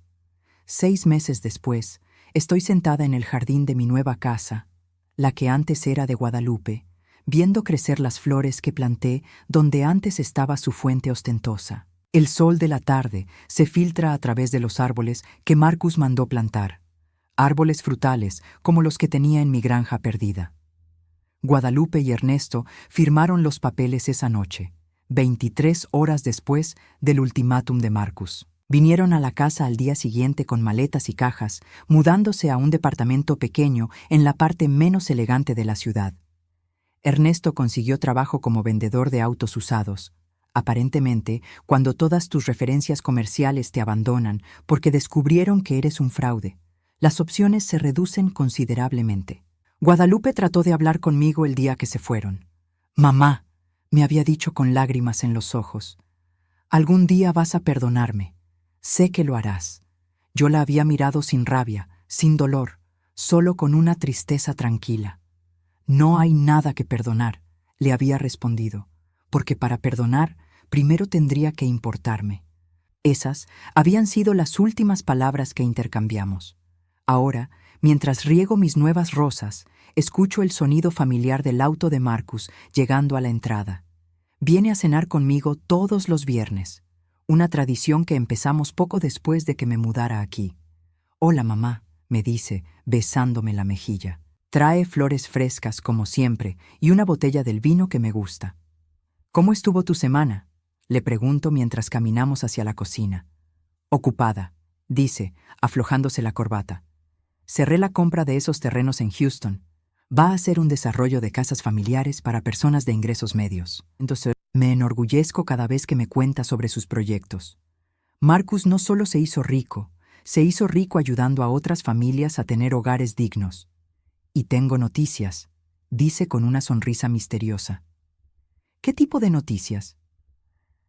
Speaker 1: 6 meses después, estoy sentada en el jardín de mi nueva casa, la que antes era de Guadalupe, viendo crecer las flores que planté donde antes estaba su fuente ostentosa. El sol de la tarde se filtra a través de los árboles que Marcus mandó plantar, árboles frutales como los que tenía en mi granja perdida. Guadalupe y Ernesto firmaron los papeles esa noche, 23 horas después del ultimátum de Marcus. Vinieron a la casa al día siguiente con maletas y cajas, mudándose a un departamento pequeño en la parte menos elegante de la ciudad. Ernesto consiguió trabajo como vendedor de autos usados. Aparentemente, cuando todas tus referencias comerciales te abandonan porque descubrieron que eres un fraude, las opciones se reducen considerablemente. Guadalupe trató de hablar conmigo el día que se fueron. «Mamá», me había dicho con lágrimas en los ojos, «algún día vas a perdonarme. Sé que lo harás». Yo la había mirado sin rabia, sin dolor, solo con una tristeza tranquila. «No hay nada que perdonar», le había respondido, «porque para perdonar, primero tendría que importarme». Esas habían sido las últimas palabras que intercambiamos. Ahora, mientras riego mis nuevas rosas, escucho el sonido familiar del auto de Marcus llegando a la entrada. Viene a cenar conmigo todos los viernes, una tradición que empezamos poco después de que me mudara aquí. «Hola, mamá», me dice, besándome la mejilla. Trae flores frescas, como siempre, y una botella del vino que me gusta. «¿Cómo estuvo tu semana?», le pregunto mientras caminamos hacia la cocina. «Ocupada», dice, aflojándose la corbata. «Cerré la compra de esos terrenos en Houston. Va a ser un desarrollo de casas familiares para personas de ingresos medios». Entonces, me enorgullezco cada vez que me cuenta sobre sus proyectos. Marcus no solo se hizo rico ayudando a otras familias a tener hogares dignos. «Y tengo noticias», dice con una sonrisa misteriosa. «¿Qué tipo de noticias?».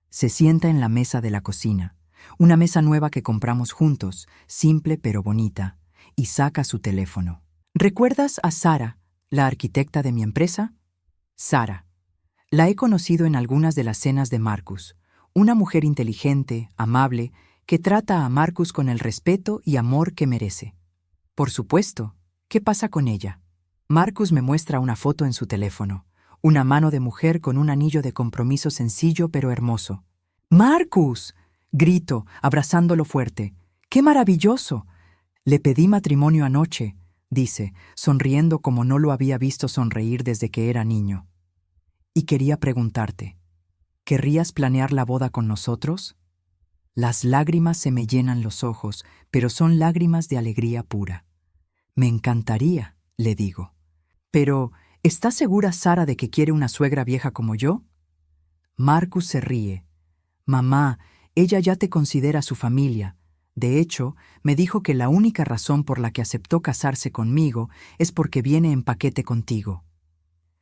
Speaker 1: Se sienta en la mesa de la cocina, una mesa nueva que compramos juntos, simple pero bonita, y saca su teléfono. «¿Recuerdas a Sara, la arquitecta de mi empresa?». Sara. La he conocido en algunas de las cenas de Marcus, una mujer inteligente, amable, que trata a Marcus con el respeto y amor que merece. «Por supuesto. ¿Qué pasa con ella?». Marcus me muestra una foto en su teléfono, una mano de mujer con un anillo de compromiso sencillo pero hermoso. «¡Marcus!», grito, abrazándolo fuerte. «¡Qué maravilloso! Le pedí matrimonio anoche», dice, sonriendo como no lo había visto sonreír desde que era niño. «Y quería preguntarte, ¿querrías planear la boda con nosotros?». Las lágrimas se me llenan los ojos, pero son lágrimas de alegría pura. «Me encantaría», le digo. «Pero, ¿estás segura, Sara, de que quiere una suegra vieja como yo?». Marcus se ríe. «Mamá, ella ya te considera su familia. De hecho, me dijo que la única razón por la que aceptó casarse conmigo es porque viene en paquete contigo».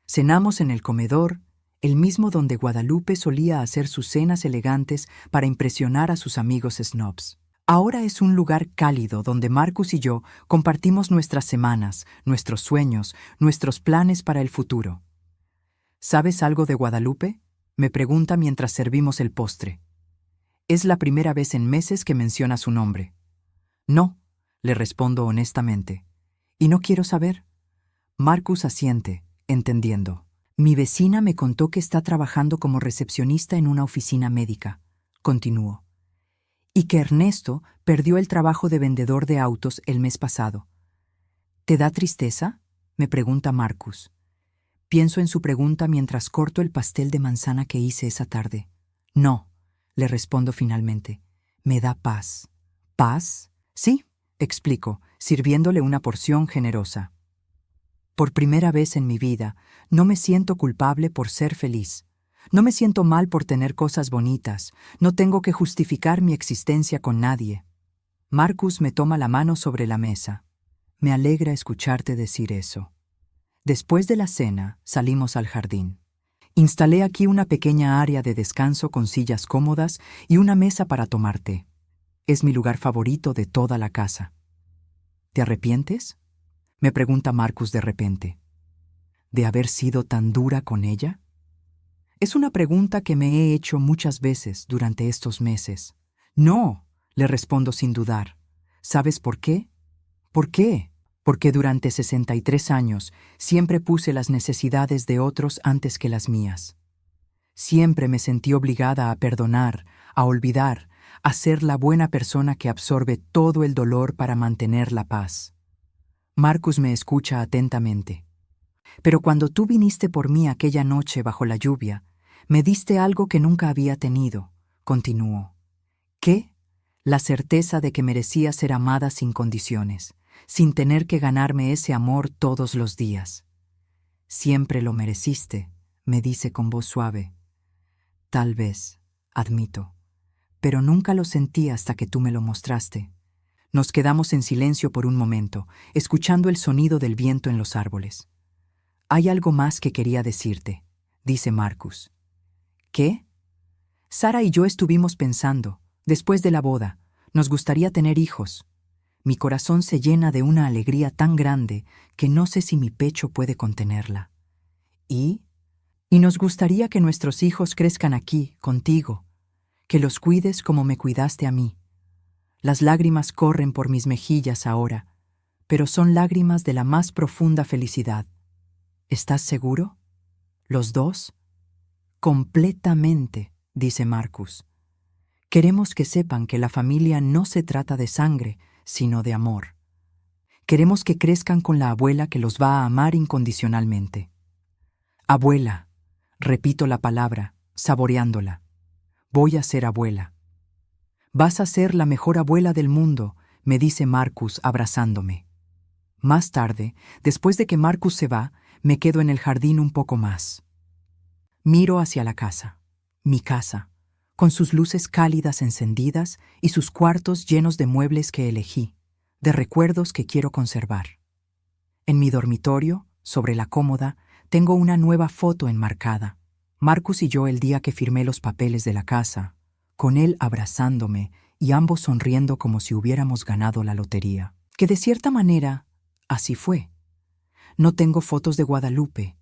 Speaker 1: Cenamos en el comedor, el mismo donde Guadalupe solía hacer sus cenas elegantes para impresionar a sus amigos snobs. Ahora es un lugar cálido donde Marcus y yo compartimos nuestras semanas, nuestros sueños, nuestros planes para el futuro. «¿Sabes algo de Guadalupe?», me pregunta mientras servimos el postre. Es la primera vez en meses que menciona su nombre. «No», le respondo honestamente. «Y no quiero saber». Marcus asiente, entendiendo. «Mi vecina me contó que está trabajando como recepcionista en una oficina médica», continúo. «Y que Ernesto perdió el trabajo de vendedor de autos el mes pasado». «¿Te da tristeza?», me pregunta Marcus. Pienso en su pregunta mientras corto el pastel de manzana que hice esa tarde. «No», le respondo finalmente. «Me da paz». «¿Paz?». «Sí», explico, sirviéndole una porción generosa. «Por primera vez en mi vida, no me siento culpable por ser feliz. No me siento mal por tener cosas bonitas. No tengo que justificar mi existencia con nadie». Marcus me toma la mano sobre la mesa. «Me alegra escucharte decir eso». Después de la cena, salimos al jardín. Instalé aquí una pequeña área de descanso con sillas cómodas y una mesa para tomar té. Es mi lugar favorito de toda la casa. «¿Te arrepientes?», me pregunta Marcus de repente. «¿De haber sido tan dura con ella?». Es una pregunta que me he hecho muchas veces durante estos meses. «No», le respondo sin dudar. «¿Sabes por qué?». «¿Por qué?». «Porque durante 63 años siempre puse las necesidades de otros antes que las mías. Siempre me sentí obligada a perdonar, a olvidar, a ser la buena persona que absorbe todo el dolor para mantener la paz. Marcus me escucha atentamente. Pero cuando tú viniste por mí aquella noche bajo la lluvia, me diste algo que nunca había tenido, continuó. ¿Qué? La certeza de que merecía ser amada sin condiciones, sin tener que ganarme ese amor todos los días. Siempre lo mereciste, me dice con voz suave. Tal vez, admito, pero nunca lo sentí hasta que tú me lo mostraste. Nos quedamos en silencio por un momento, escuchando el sonido del viento en los árboles. Hay algo más que quería decirte, dice Marcus. ¿Qué? Sara y yo estuvimos pensando, después de la boda, nos gustaría tener hijos. Mi corazón se llena de una alegría tan grande que no sé si mi pecho puede contenerla. ¿Y? Y nos gustaría que nuestros hijos crezcan aquí, contigo, que los cuides como me cuidaste a mí. Las lágrimas corren por mis mejillas ahora, pero son lágrimas de la más profunda felicidad. ¿Estás seguro? ¿Los dos? Completamente, dice Marcus. Queremos que sepan que la familia no se trata de sangre, sino de amor. Queremos que crezcan con la abuela que los va a amar incondicionalmente. Abuela, repito la palabra, saboreándola. Voy a ser abuela. Vas a ser la mejor abuela del mundo, me dice Marcus abrazándome. Más tarde, después de que Marcus se va, me quedo en el jardín un poco más. Miro hacia la casa, mi casa, con sus luces cálidas encendidas y sus cuartos llenos de muebles que elegí, de recuerdos que quiero conservar. En mi dormitorio, sobre la cómoda, tengo una nueva foto enmarcada. Marcus y yo el día que firmé los papeles de la casa, con él abrazándome y ambos sonriendo como si hubiéramos ganado la lotería. Que de cierta manera, así fue. No tengo fotos de Guadalupe.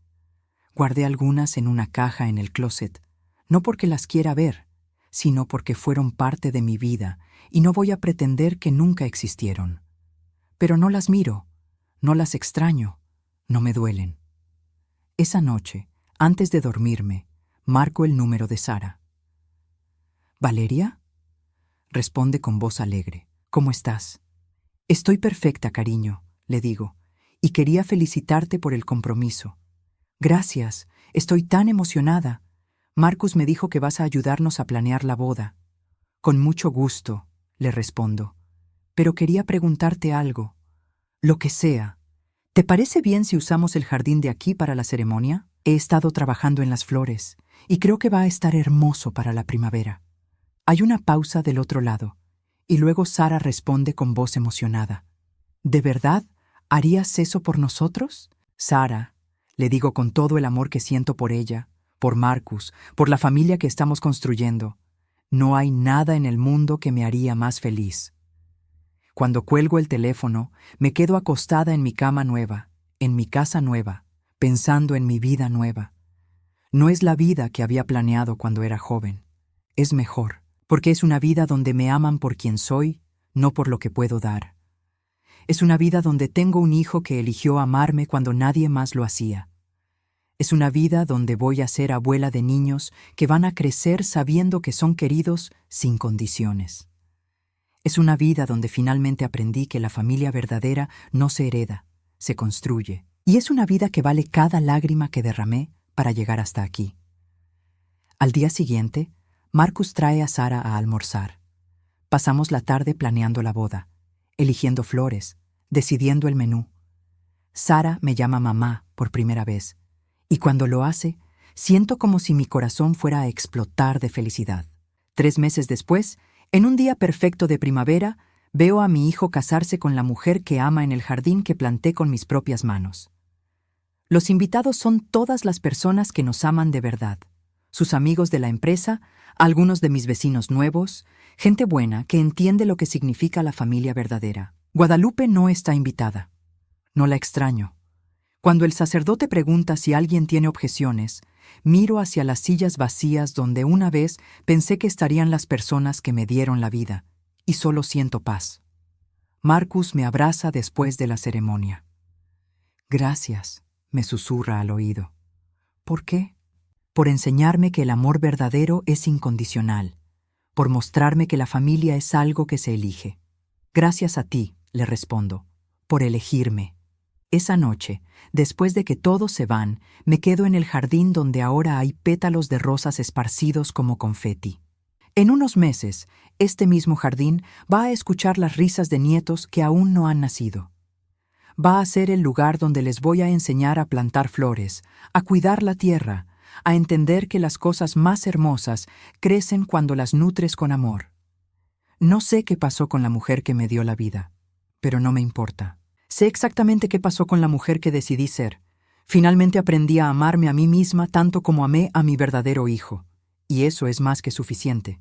Speaker 1: Guardé algunas en una caja en el closet, no porque las quiera ver, sino porque fueron parte de mi vida y no voy a pretender que nunca existieron. Pero no las miro, no las extraño, no me duelen. Esa noche, antes de dormirme, marco el número de Sara. ¿Valeria? Responde con voz alegre. ¿Cómo estás? Estoy perfecta, cariño, le digo, y quería felicitarte por el compromiso. Gracias, estoy tan emocionada. Marcus me dijo que vas a ayudarnos a planear la boda. Con mucho gusto, le respondo. Pero quería preguntarte algo. Lo que sea. ¿Te parece bien si usamos el jardín de aquí para la ceremonia? He estado trabajando en las flores, y creo que va a estar hermoso para la primavera. Hay una pausa del otro lado, y luego Sara responde con voz emocionada. ¿De verdad harías eso por nosotros? Sara, le digo con todo el amor que siento por ella, por Marcus, por la familia que estamos construyendo. No hay nada en el mundo que me haría más feliz. Cuando cuelgo el teléfono, me quedo acostada en mi cama nueva, en mi casa nueva, pensando en mi vida nueva. No es la vida que había planeado cuando era joven. Es mejor, porque es una vida donde me aman por quien soy, no por lo que puedo dar. Es una vida donde tengo un hijo que eligió amarme cuando nadie más lo hacía. Es una vida donde voy a ser abuela de niños que van a crecer sabiendo que son queridos sin condiciones. Es una vida donde finalmente aprendí que la familia verdadera no se hereda, se construye. Y es una vida que vale cada lágrima que derramé para llegar hasta aquí. Al día siguiente, Marcus trae a Sara a almorzar. Pasamos la tarde planeando la boda, eligiendo flores, decidiendo el menú. Sara me llama mamá por primera vez, y cuando lo hace, siento como si mi corazón fuera a explotar de felicidad. 3 meses después, en un día perfecto de primavera, veo a mi hijo casarse con la mujer que ama en el jardín que planté con mis propias manos. Los invitados son todas las personas que nos aman de verdad, sus amigos de la empresa, algunos de mis vecinos nuevos, gente buena que entiende lo que significa la familia verdadera. Guadalupe no está invitada. No la extraño. Cuando el sacerdote pregunta si alguien tiene objeciones, miro hacia las sillas vacías donde una vez pensé que estarían las personas que me dieron la vida, y solo siento paz. Marcus me abraza después de la ceremonia. Gracias, me susurra al oído. ¿Por qué? por enseñarme que el amor verdadero es incondicional, por mostrarme que la familia es algo que se elige. Gracias a ti, le respondo, por elegirme. Esa noche, después de que todos se van, me quedo en el jardín donde ahora hay pétalos de rosas esparcidos como confeti. En unos meses, este mismo jardín va a escuchar las risas de nietos que aún no han nacido. Va a ser el lugar donde les voy a enseñar a plantar flores, a cuidar la tierra, a entender que las cosas más hermosas crecen cuando las nutres con amor. No sé qué pasó con la mujer que me dio la vida, pero no me importa. Sé exactamente qué pasó con la mujer que decidí ser. Finalmente aprendí a amarme a mí misma tanto como amé a mi verdadero hijo, y eso es más que suficiente.